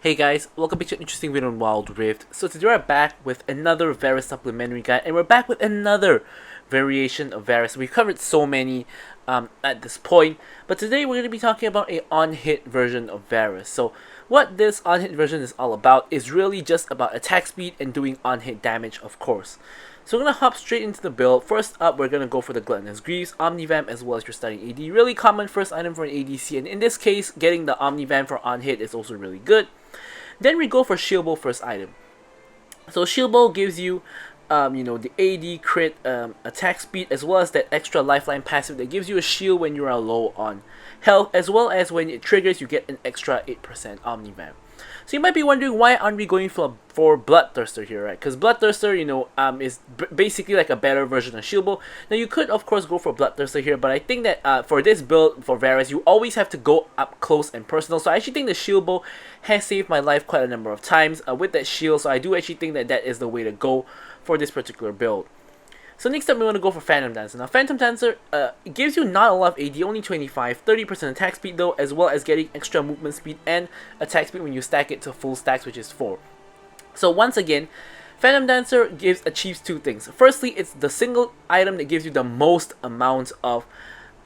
Hey guys, welcome back to an interesting video on Wild Rift. So today we're back with another Varus supplementary guide, and we're back with another variation of Varus. We've covered so many at this point, but today we're going to be talking about a on-hit version of Varus. So what this on-hit version is all about is really just about attack speed and doing on-hit damage, of course. So we're going to hop straight into the build. First up, we're going to go for the Gluttonous Greaves, Omnivamp, as well as your starting AD. Really common first item for an ADC, and in this case, getting the Omnivamp for on-hit is also really good. Then we go for Shield Bow first item. So Shield Bow gives you, the AD crit attack speed, as well as that extra lifeline passive that gives you a shield when you are low on health, as well as when it triggers, you get an extra 8% Omnivamp. So you might be wondering, why aren't we going for Bloodthirster here, right? Because Bloodthirster, is basically like a better version of Shield Bow. Now you could of course go for Bloodthirster here, but I think that for this build for Varus, you always have to go up close and personal. So I actually think the Shield Bow has saved my life quite a number of times with that shield. So I do actually think that that is the way to go for this particular build. So next up, we want to go for Phantom Dancer. Now, Phantom Dancer gives you not a lot of AD, only 25, 30% attack speed though, as well as getting extra movement speed and attack speed when you stack it to full stacks, which is 4. So once again, Phantom Dancer achieves two things. Firstly, it's the single item that gives you the most amount of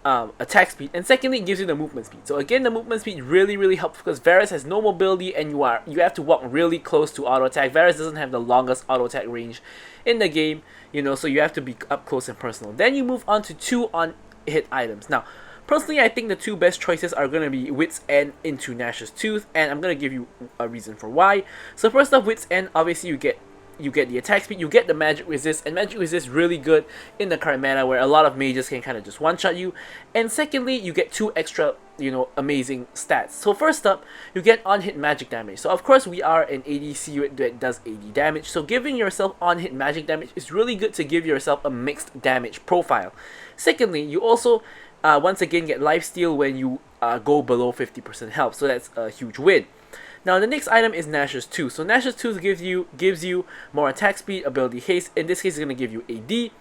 attack speed, and secondly, it gives you the movement speed. So again, the movement speed really helps because Varus has no mobility and you have to walk really close to auto attack. Varus doesn't have the longest auto attack range in the game, so you have to be up close and personal. Then you move on to two on hit items. Now, personally, I think the two best choices are going to be Wit's End into Gnash's Tooth, and I'm going to give you a reason for why. So first off, Wit's End, obviously you get the attack speed, you get the magic resist, and magic resist really good in the current meta where a lot of mages can kind of just one-shot you. And secondly, you get two extra, amazing stats. So first up, you get on-hit magic damage. So of course, we are an ADC that does AD damage, so giving yourself on-hit magic damage is really good to give yourself a mixed damage profile. Secondly, you also once again get lifesteal when you go below 50% health, so that's a huge win. Now the next item is Gnash's Tooth. So Gnash's Tooth gives you more attack speed, ability haste. In this case, it's going to give you AD.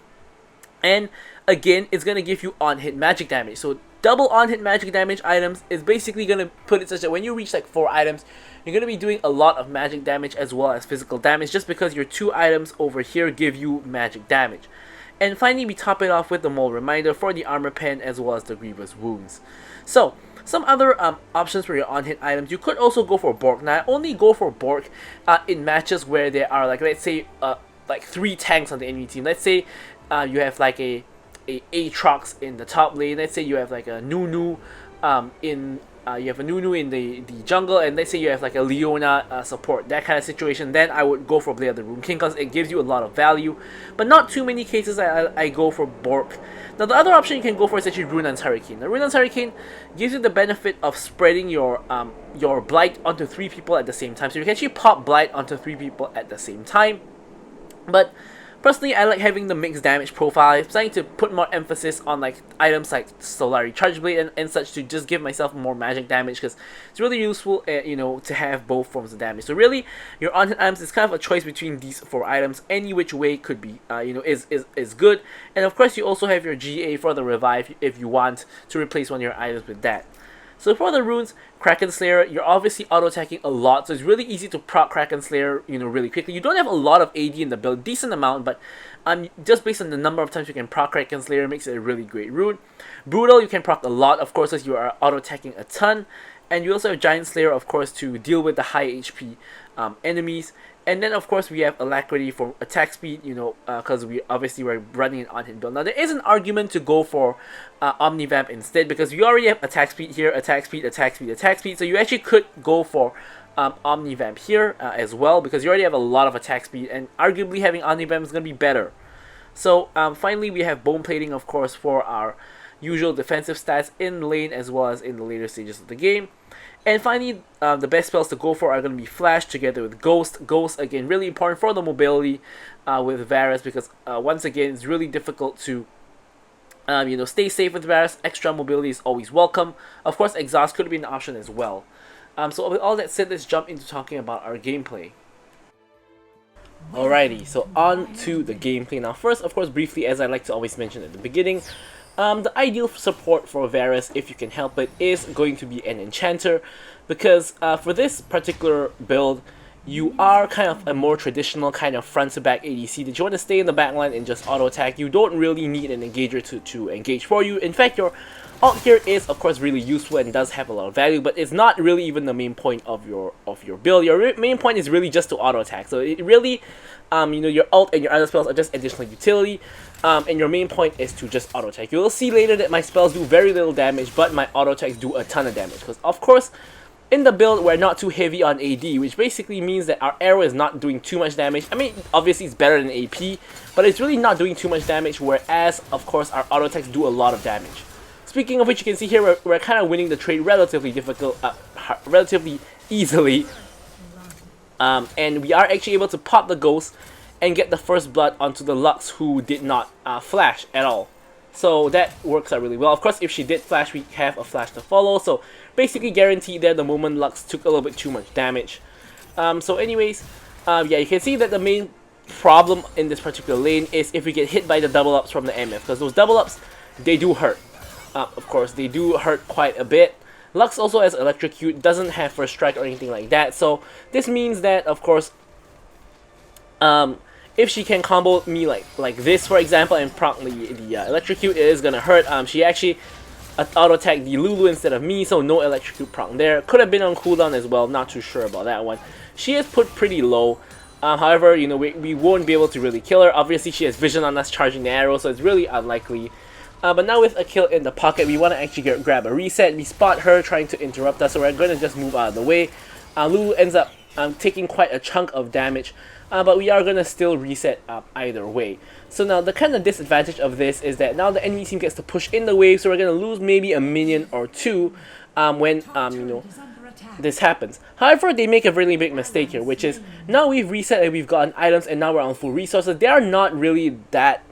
And again, it's going to give you on-hit magic damage. So double on-hit magic damage items is basically going to put it such that when you reach like 4 items, you're going to be doing a lot of magic damage as well as physical damage, just because your 2 items over here give you magic damage. And finally, we top it off with the Mole Reminder for the armor pen as well as the Grievous Wounds. So some other options for your on-hit items, you could also go for Bork. Now, I only go for Bork in matches where there are, like, let's say, like 3 tanks on the enemy team. Let's say you have like a Aatrox in the top lane. Let's say you have like a Nunu in the jungle, and let's say you have like a Leona support, that kind of situation. Then I would go for Blade of the Rune King because it gives you a lot of value, but not too many cases I go for Bork. Now the other option you can go for is actually Runaan's Hurricane. Now Runaan's Hurricane gives you the benefit of spreading your Blight onto 3 people at the same time, so you can actually pop Blight onto 3 people at the same time. But personally, I like having the mixed damage profile. I'm starting to put more emphasis on like items like Solari Charge Blade and such to just give myself more magic damage, because it's really useful, to have both forms of damage. So really, your on-hit items is kind of a choice between these 4 items. Any which way could be, is good. And of course, you also have your GA for the revive if you want to replace one of your items with that. So for the runes, Kraken Slayer, you're obviously auto-attacking a lot, so it's really easy to proc Kraken Slayer, really quickly. You don't have a lot of AD in the build, decent amount, but just based on the number of times you can proc Kraken Slayer, makes it a really great rune. Brutal, you can proc a lot, of course, as you are auto-attacking a ton. And you also have Giant Slayer, of course, to deal with the high HP enemies. And then, of course, we have Alacrity for attack speed, because we're running an on-hit build. Now, there is an argument to go for Omnivamp instead, because we already have attack speed here, attack speed, attack speed, attack speed. So you actually could go for Omnivamp here as well, because you already have a lot of attack speed, and arguably having Omnivamp is going to be better. So, finally, we have Bone Plating, of course, for our usual defensive stats in lane as well as in the later stages of the game. And finally, the best spells to go for are going to be Flash together with Ghost. Ghost, again, really important for the mobility with Varus, because once again, it's really difficult to stay safe with Varus. Extra mobility is always welcome. Of course, Exhaust could be an option as well. So with all that said, let's jump into talking about our gameplay. Alrighty, so on to the gameplay. Now first, of course, briefly, as I like to always mention at the beginning, The ideal support for Varus, if you can help it, is going to be an enchanter, because for this particular build, you are kind of a more traditional kind of front-to-back ADC that you want to stay in the backline and just auto-attack. You don't really need an engager to engage for you. In fact, your ult here is, of course, really useful and does have a lot of value, but it's not really even the main point of your build. Your main point is really just to auto-attack. So it really, you know, your ult and your other spells are just additional utility, and your main point is to just auto-attack. You will see later that my spells do very little damage, but my auto-attacks do a ton of damage, because, of course, in the build, we're not too heavy on AD, which basically means that our arrow is not doing too much damage. I mean, obviously it's better than AP, but it's really not doing too much damage, whereas, of course, our auto attacks do a lot of damage. Speaking of which, you can see here, we're kind of winning the trade relatively relatively easily. And we are actually able to pop the ghost and get the first blood onto the Lux, who did not flash at all. So that works out really well. Of course, if she did flash, we have a flash to follow. So basically guaranteed there the moment Lux took a little bit too much damage. So anyways, yeah, you can see that the main problem in this particular lane is if we get hit by the double ups from the MF. Because those double ups, they do hurt. Of course, they do hurt quite a bit. Lux also has Electrocute, doesn't have First Strike or anything like that. So this means that, of course, if she can combo me like this, for example, and promptly the Electrocute, it is gonna hurt. She actually auto-attacked the Lulu instead of me, so no Electrocute prompt there. Could have been on cooldown as well, not too sure about that one. She is put pretty low. However, you know, we won't be able to really kill her. Obviously, she has vision on us charging the arrow, so it's really unlikely. But now with a kill in the pocket, we want to actually grab a reset. We spot her trying to interrupt us, so we're going to just move out of the way. Lulu ends up taking quite a chunk of damage, but we are going to still reset either way. So now the kind of disadvantage of this is that now the enemy team gets to push in the wave, so we're going to lose maybe a minion or two when you know, this happens. However, they make a really big mistake here, which is now we've reset and we've gotten items and now we're on full resources. They are not really that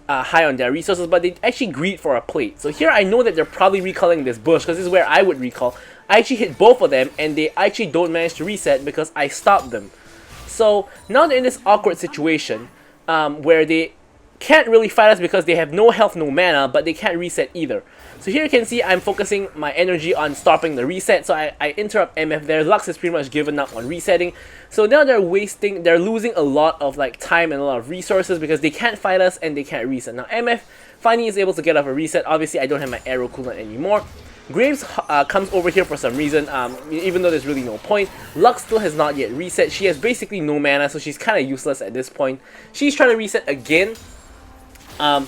high on their resources, but they actually greed for a plate. So here I know that they're probably recalling this bush, because this is where I would recall. I actually hit both of them and they actually don't manage to reset because I stopped them. So now they're in this awkward situation where they can't really fight us because they have no health, no mana, but they can't reset either. So here you can see I'm focusing my energy on stopping the reset, so I interrupt MF there. Lux is pretty much given up on resetting. So now they're losing a lot of like time and a lot of resources because they can't fight us and they can't reset. Now MF finally is able to get off a reset. Obviously I don't have my arrow cooldown anymore. Graves comes over here for some reason, even though there's really no point. Lux still has not yet reset. She has basically no mana, so she's kind of useless at this point. She's trying to reset again. And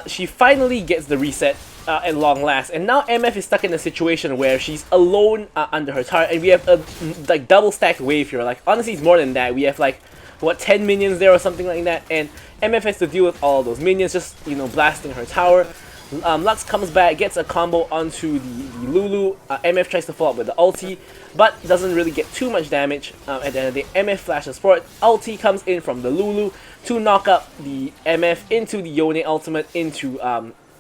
she finally gets the reset at long last. And now MF is stuck in a situation where she's alone under her turret, and we have a like double stacked wave here. Like honestly, it's more than that. We have like what 10 minions there or something like that, and MF has to deal with all those minions just, you know, blasting her tower. Lux comes back, gets a combo onto the Lulu. MF tries to follow up with the ulti, but doesn't really get too much damage. At the end of the day, MF flashes for it. Ulti comes in from the Lulu to knock up the MF into the Yone ultimate into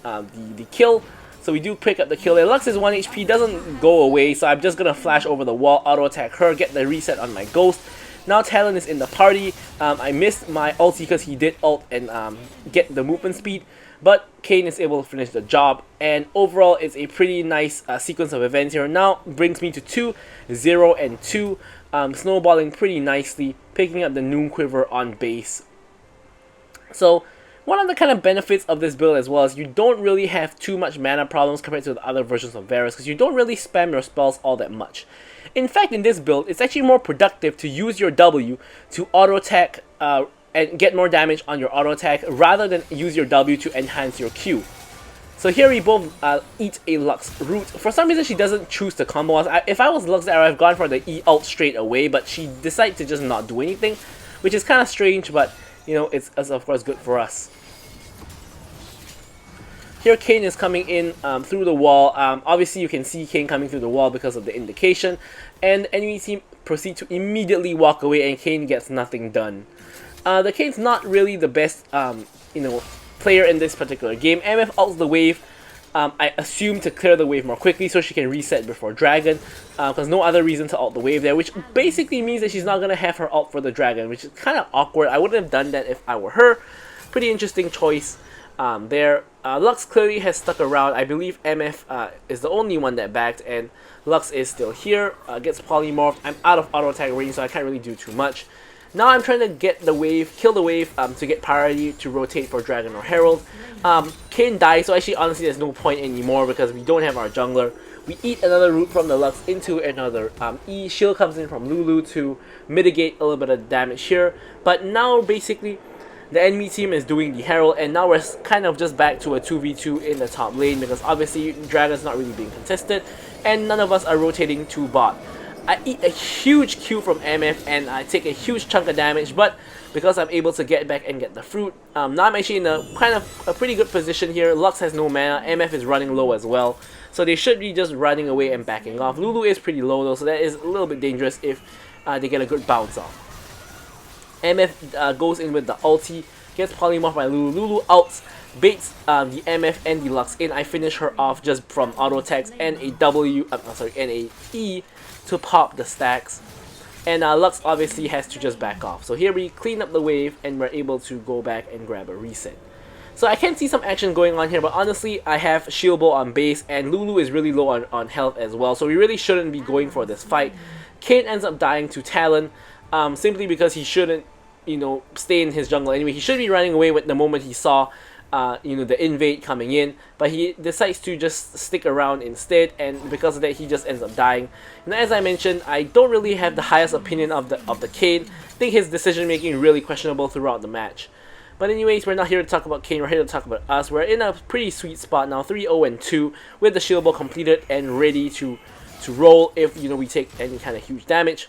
the kill. So we do pick up the kill there. Lux is 1 HP, doesn't go away, so I'm just gonna flash over the wall, auto attack her, get the reset on my ghost. Now Talon is in the party. I missed my ulti because he did ult and get the movement speed, but Kayn is able to finish the job, and overall it's a pretty nice sequence of events here. Now brings me to 2, 0, and 2, snowballing pretty nicely, picking up the Noon Quiver on base. So one of the kind of benefits of this build as well is you don't really have too much mana problems compared to the other versions of Varus, because you don't really spam your spells all that much. In fact, in this build, it's actually more productive to use your W to auto-attack and get more damage on your auto-attack rather than use your W to enhance your Q. So here we both eat a Lux root. For some reason, she doesn't choose to combo us. If I was Lux there, I've gone for the E ult straight away, but she decided to just not do anything, which is kind of strange, but you know, it's of course good for us. Here Kayn is coming in through the wall. Obviously you can see Kayn coming through the wall because of the indication, and the enemy team proceed to immediately walk away and Kayn gets nothing done. The Kayn's not really the best you know, player in this particular game. MF ults the wave, I assume to clear the wave more quickly so she can reset before dragon, because no other reason to ult the wave there, which basically means that she's not going to have her ult for the dragon, which is kind of awkward. I wouldn't have done that if I were her. Pretty interesting choice. there. Lux clearly has stuck around. I believe MF is the only one that backed, and Lux is still here. Gets polymorphed. I'm out of auto attack range, so I can't really do too much. Now I'm trying to get the wave, kill the wave to get priority to rotate for Dragon or Herald. Kayn dies, so actually honestly there's no point anymore because we don't have our jungler. We eat another root from the Lux into another E. Shield comes in from Lulu to mitigate a little bit of damage here. But now basically the enemy team is doing the Herald, and now we're kind of just back to a 2v2 in the top lane because obviously Dragon's not really being contested and none of us are rotating to bot. I eat a huge Q from MF and I take a huge chunk of damage, but because I'm able to get back and get the fruit, now I'm actually in a kind of a pretty good position here. Lux has no mana, MF is running low as well, so they should be just running away and backing off. Lulu is pretty low though, so that is a little bit dangerous if they get a good bounce off. MF goes in with the ulti, gets polymorphed by Lulu. Lulu ults, baits the MF and the Lux in. I finish her off just from auto attacks and a W, and a E to pop the stacks. And Lux obviously has to just back off. So here we clean up the wave and we're able to go back and grab a reset. So I can see some action going on here, but honestly I have Shield Bow on base and Lulu is really low on health as well. So we really shouldn't be going for this fight. Kayn ends up dying to Talon simply because he shouldn't, you know, stay in his jungle anyway. He should be running away with the moment he saw you know, the invade coming in, but he decides to just stick around instead, and because of that he just ends up dying. And as I mentioned, I don't really have the highest opinion of the Kayn. I think his decision making really questionable throughout the match. But anyways, we're not here to talk about Kayn, we're here to talk about us. We're in a pretty sweet spot now, 3-0-2 with the Shield Bow completed and ready to roll if, you know, we take any kind of huge damage.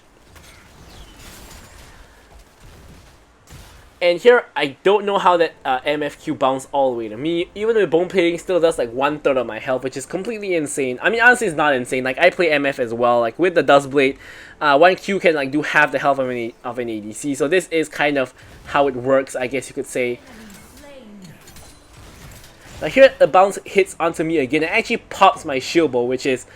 And here, I don't know how that MFQ bounced all the way to me. Even with Bone Plating, still does like 1/3 of my health, which is completely insane. I mean, honestly, it's not insane. Like, I play MF as well. Like, with the Dust Blade, 1Q can like do half the health of an ADC. So this is kind of how it works, I guess you could say. Now here, the bounce hits onto me again. It actually pops my Shield Bow, which is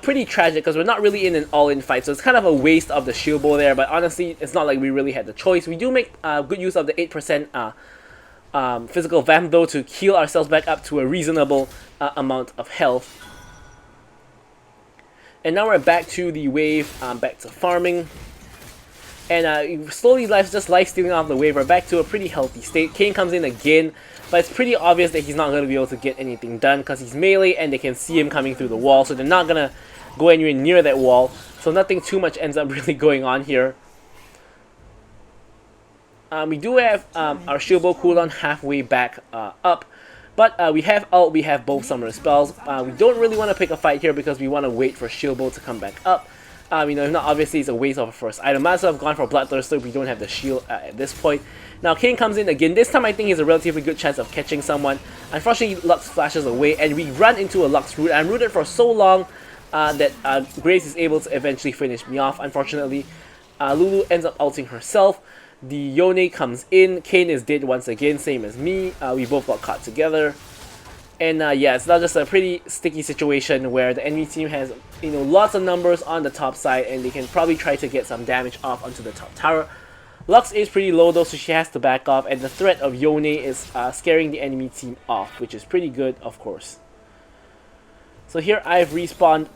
pretty tragic because we're not really in an all-in fight, so it's kind of a waste of the Shield Bow there, but honestly it's not like we really had the choice. We do make good use of the 8% physical vamp though to heal ourselves back up to a reasonable amount of health. And now we're back to the wave, back to farming. And slowly just life stealing off the wave. We're back to a pretty healthy state. Kayn comes in again, but it's pretty obvious that he's not going to be able to get anything done because he's melee and they can see him coming through the wall, so they're not going to go anywhere near that wall. So nothing too much ends up really going on here. We do have our Shield Bow cooldown halfway back up, but we have ult, we have both summoner spells. We don't really want to pick a fight here because we want to wait for Shield Bow to come back up. You know, if not, obviously it's a waste of a first item. Might as well have gone for Bloodthirster if we don't have the shield at this point. Now Kayn comes in again. This time I think he has a relatively good chance of catching someone. Unfortunately, Lux flashes away and we run into a Lux root. I'm rooted for so long that Grace is able to eventually finish me off. Unfortunately, Lulu ends up ulting herself. The Yone comes in. Kayn is dead once again, same as me. We both got caught together. And yeah, it's not just a pretty sticky situation where the enemy team has, you know, lots of numbers on the top side and they can probably try to get some damage off onto the top tower. Lux is pretty low though, so she has to back off, and the threat of Yone is scaring the enemy team off, which is pretty good, of course. So here I've respawned.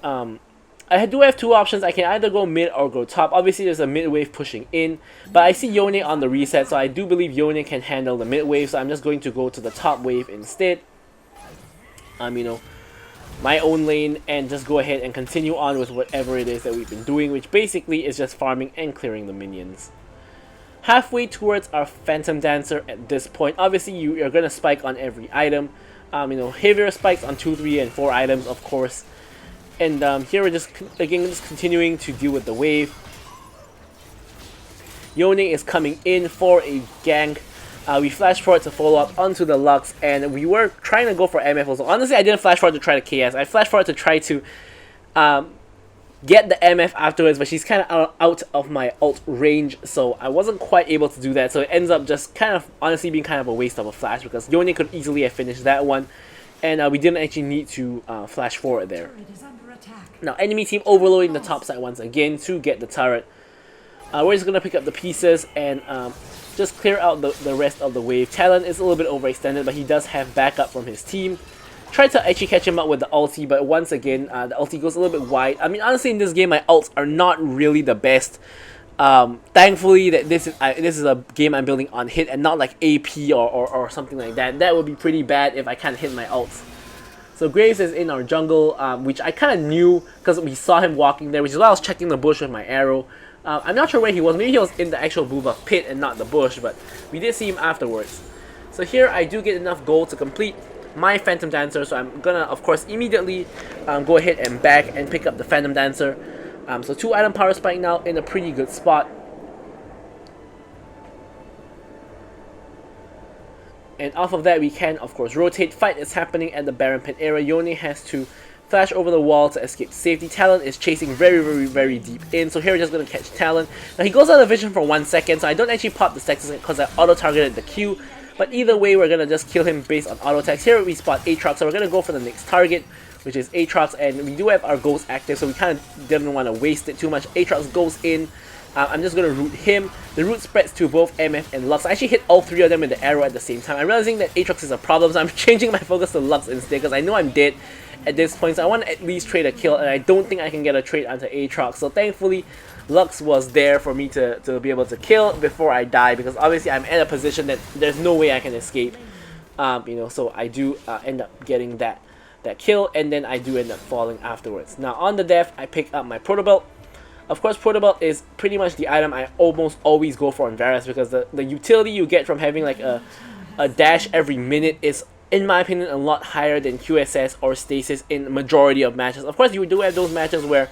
I do have two options. I can either go mid or go top. Obviously there's a mid wave pushing in, but I see Yone on the reset, so I do believe Yone can handle the mid wave, so I'm just going to go to the top wave instead. You know, my own lane, and just go ahead and continue on with whatever it is that we've been doing, which basically is just farming and clearing the minions. Halfway towards our Phantom Dancer at this point. Obviously you are going to spike on every item. You know, heavier spikes on 2, 3, and 4 items, of course. And here we're just continuing to deal with the wave. Yone is coming in for a gank. We flash forward to follow up onto the Lux, and we were trying to go for MF also. Honestly, I didn't flash forward to try to KS. I flashed forward to try to get the MF afterwards, but she's kind of out of my ult range, so I wasn't quite able to do that. So it ends up just kind of honestly being kind of a waste of a flash because Yone could easily have finished that one, and we didn't actually need to flash forward there. Now enemy team overloading the top side once again to get the turret. We're just gonna pick up the pieces and just clear out the rest of the wave. Talon is a little bit overextended, but he does have backup from his team. Tried to actually catch him up with the ulti, but once again, the ulti goes a little bit wide. I mean, honestly, in this game, my ults are not really the best. Thankfully, that this is a game I'm building on hit and not like AP or something like that. That would be pretty bad if I can't hit my ults. So Graves is in our jungle, which I kind of knew because we saw him walking there, which is why I was checking the bush with my arrow. I'm not sure where he was. Maybe he was in the actual blue buff pit and not the bush, but we did see him afterwards. So here I do get enough gold to complete my Phantom Dancer, so I'm gonna, of course, immediately go ahead and back and pick up the Phantom Dancer. So 2 item power spike now in a pretty good spot. And off of that we can, of course, rotate. Fight is happening at the Baron Pit area. Yone has to flash over the wall to escape safety. Talon is chasing very deep in, so here we're just going to catch Talon. Now he goes out of vision for 1 second, so I don't actually pop the Sextus because I auto-targeted the Q. But either way, we're going to just kill him based on auto-attacks. Here we spot Aatrox, so we're going to go for the next target, which is Aatrox, and we do have our Ghost active, so we kind of didn't want to waste it too much. Aatrox goes in. I'm just going to root him. The root spreads to both MF and Lux. I actually hit all 3 of them with the arrow at the same time. I'm realizing that Aatrox is a problem, so I'm changing my focus to Lux instead because I know I'm dead at this point, so I want to at least trade a kill, and I don't think I can get a trade onto Aatrox. So thankfully, Lux was there for me to be able to kill before I die, because obviously I'm in a position that there's no way I can escape. You know, so I do end up getting that kill, and then I do end up falling afterwards. Now on the death, I pick up my Proto Belt. Of course, Proto Belt is pretty much the item I almost always go for on Varus, because the utility you get from having like a dash every minute is, in my opinion, a lot higher than QSS or Stasis in majority of matches. Of course, you do have those matches where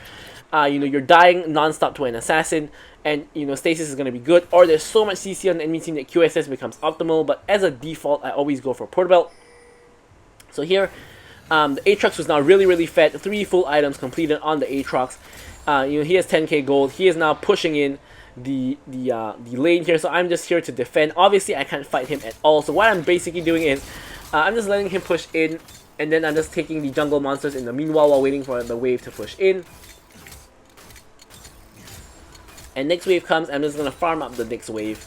you know, you're dying non-stop to an assassin, and you know, Stasis is going to be good, or there's so much CC on the enemy team that QSS becomes optimal, but as a default, I always go for Proto Belt. So here, the Aatrox was now really fed, 3 full items completed on the Aatrox. You know, he has 10k gold. He is now pushing in the lane here, so I'm just here to defend. Obviously, I can't fight him at all, so what I'm basically doing is I'm just letting him push in, and then I'm just taking the jungle monsters in the meanwhile while waiting for the wave to push in. And next wave comes, I'm just going to farm up the next wave.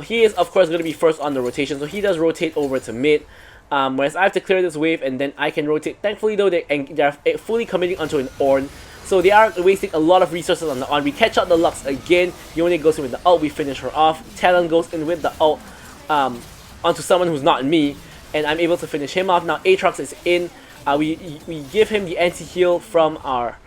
He is, of course, going to be first on the rotation, so he does rotate over to mid. Whereas I have to clear this wave, and then I can rotate. Thankfully, though, they're fully committing onto an Ornn, so they are wasting a lot of resources on the Ornn. We catch out the Lux again. Yone goes in with the ult, we finish her off. Talon goes in with the ult onto someone who's not me, and I'm able to finish him off. Now Aatrox is in. We give him the anti-heal from our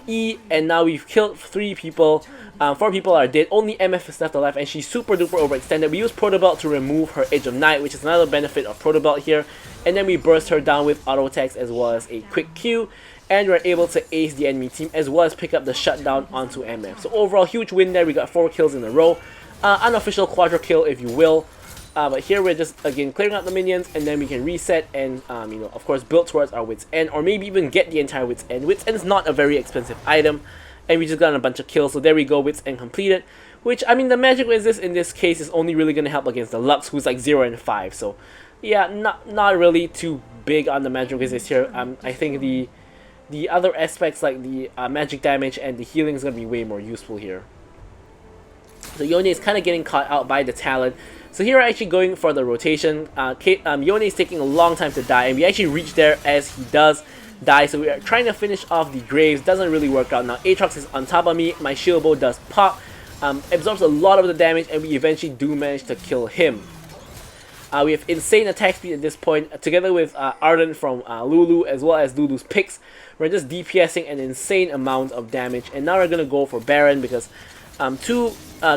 E, and now we've killed 3 people. 4 people are dead. Only MF is left alive, and she's super duper overextended. We use Proto Belt to remove her Edge of Night, which is another benefit of Proto Belt here. And then we burst her down with auto attacks as well as a quick Q, and we're able to ace the enemy team as well as pick up the shutdown onto MF. So overall, huge win there. We got 4 kills in a row. Unofficial quadra kill, if you will. But here we're just, again, clearing out the minions, and then we can reset and, you know, of course, build towards our Wit's End, or maybe even get the entire Wit's End. Wit's End is not a very expensive item, and we just got a bunch of kills, so there we go, Wit's End completed. Which, I mean, the magic resist in this case is only really going to help against the Lux, who's like 0 and 5, so yeah, not really too big on the magic resist here. I think the other aspects like the magic damage and the healing is going to be way more useful here. So Yone is kind of getting caught out by the Talon. So here we're actually going for the rotation. Yone is taking a long time to die, and we actually reach there as he does die. So we are trying to finish off the Graves. Doesn't really work out. Now Aatrox is on top of me. My shield bow does pop. Absorbs a lot of the damage, and we eventually do manage to kill him. We have insane attack speed at this point, together with Ardent from Lulu, as well as Lulu's picks. We're just DPSing an insane amount of damage, and now we're going to go for Baron because 2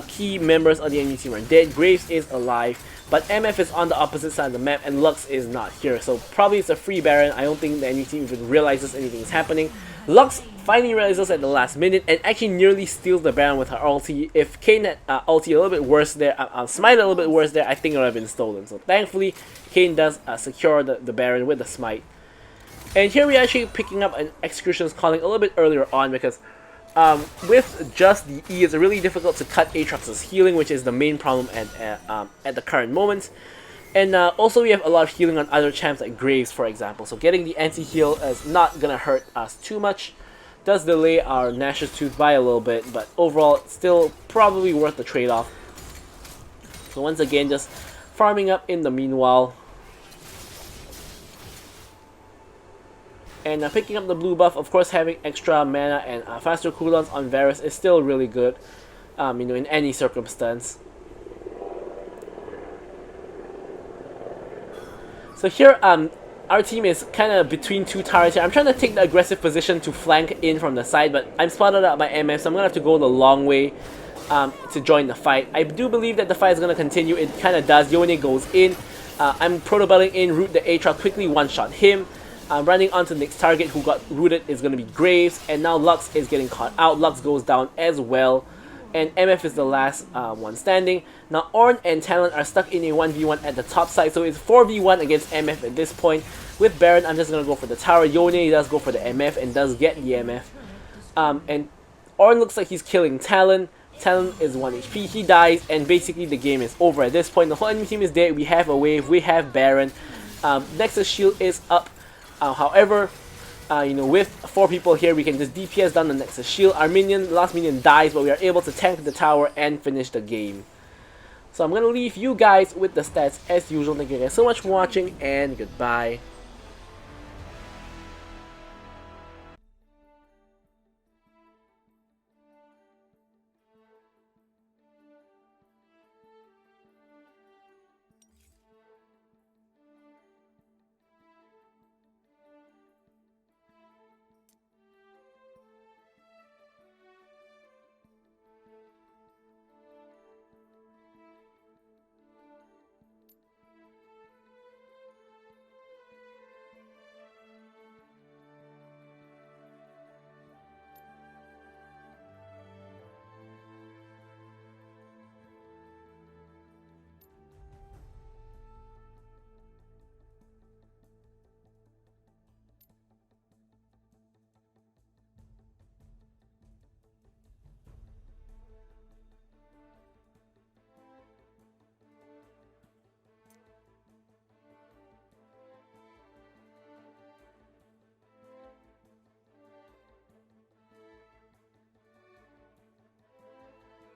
key members of the enemy team are dead. Graves is alive, but MF is on the opposite side of the map, and Lux is not here. So probably it's a free Baron. I don't think the enemy team even realizes anything is happening. Lux finally realizes at the last minute and actually nearly steals the Baron with her ulti. If Kayn had ulti a little bit worse there, smite a little bit worse there, I think it would have been stolen. So thankfully, Kayn does secure the Baron with the smite. And here we're actually picking up an Executioner's Calling a little bit earlier on, because with just the E, it's really difficult to cut Aatrox's healing, which is the main problem at the current moment. And also we have a lot of healing on other champs like Graves, for example. So getting the anti-heal is not going to hurt us too much. Does delay our Nash's Tooth by a little bit, but overall, still probably worth the trade-off. So once again, just farming up in the meanwhile. And picking up the blue buff, of course, having extra mana and faster cooldowns on Varus is still really good, you know, in any circumstance. So here, our team is kind of between two towers here. I'm trying to take the aggressive position to flank in from the side, but I'm spotted out by MF, so I'm going to have to go the long way to join the fight. I do believe that the fight is going to continue. It kind of does. Yone goes in. I'm proto-belling in, root the Aatrox, quickly one-shot him. Running onto the next target who got rooted is going to be Graves, and now Lux is getting caught out. Lux goes down as well, and MF is the last one standing. Now Ornn and Talon are stuck in a 1v1 at the top side, so it's 4v1 against MF at this point. With Baron, I'm just going to go for the tower. Yone does go for the MF and does get the MF. And Ornn looks like he's killing Talon. Talon is 1 HP, he dies, and basically the game is over at this point. The whole enemy team is dead, we have a wave, we have Baron. Nexus shield is up. However, you know, with 4 people here, we can just DPS down the Nexus shield. Our last minion dies, but we are able to tank the tower and finish the game. So I'm going to leave you guys with the stats as usual. Thank you guys so much for watching, and goodbye.